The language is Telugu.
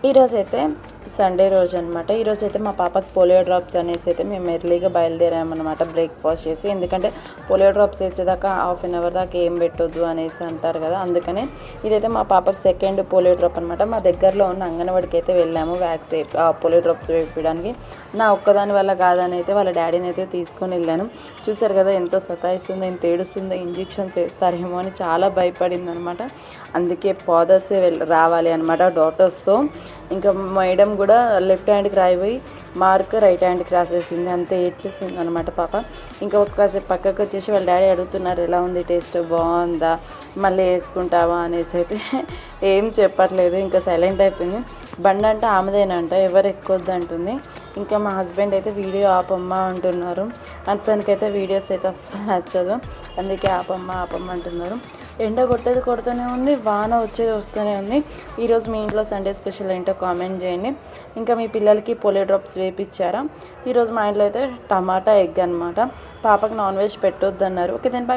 ఈరోజైతే సండే రోజు అనమాట. ఈరోజైతే మా పాపకి పోలియో డ్రాప్స్ అనేసి అయితే మేము ఎర్లీగా బయలుదేరామన్నమాట బ్రేక్ఫాస్ట్ చేసి. ఎందుకంటే పోలియో డ్రాప్స్ వేసేదాకా హాఫ్ అన్ అవర్ దాకా ఏం పెట్టొద్దు అనేసి అంటారు కదా, అందుకనే ఇదైతే మా పాపకి సెకండ్ పోలియో డ్రాప్ అనమాట. మా దగ్గరలో ఉన్న అంగన్వాడికి అయితే వెళ్ళాము పోలియో డ్రాప్స్ వేయడానికి. నా ఒక్కదాని వల్ల కాదని అయితే వాళ్ళ డాడీని అయితే తీసుకొని వెళ్ళాను. చూసారు కదా ఎంత సతాయిస్తుందో, ఎంత ఏడుస్తుందో, ఇంజెక్షన్స్ వేస్తారేమో అని చాలా భయపడింది అనమాట. అందుకే ఫాదర్సే రావాలి అనమాట డాటర్స్తో. ఇంకా మేడం కూడా లెఫ్ట్ హ్యాండ్కి రాయిపోయి మార్క్ రైట్ హ్యాండ్కి రాసేసింది. అంతే ఏడ్చేసింది అనమాట పాప. ఇంకా ఒక్కసేపు పక్కకు వచ్చేసి వాళ్ళ డాడీ అడుగుతున్నారు, ఎలా ఉంది టేస్ట్, బాగుందా, మళ్ళీ వేసుకుంటావా అనేసి. అయితే ఏం చెప్పట్లేదు, ఇంకా సైలెంట్ అయిపోయింది. బండి అంటే ఆమెదేనంట, ఎవరు ఎక్కొద్దు అంటుంది. ఇంకా మా హస్బెండ్ అయితే వీడియో ఆపమ్మ అంటున్నారు. అతనికైతే వీడియోస్ అయితే అస్సలు నచ్చదు, అందుకే ఆపమ్మ అంటున్నారు. ఎండ కొడుతూనే ఉంది, వాన వచ్చేది వస్తూనే ఉంది. ఈరోజు మీ ఇంట్లో సండే స్పెషల్ ఏంటో కామెంట్ చేయండి. ఇంకా మీ పిల్లలకి పోలియో డ్రాప్స్ వేయించారా? ఈరోజు మా ఇంట్లో అయితే టమాటా ఎగ్ అనమాట. పాపకు నాన్ వెజ్ పెట్టొద్దు అన్నారు. Okay then.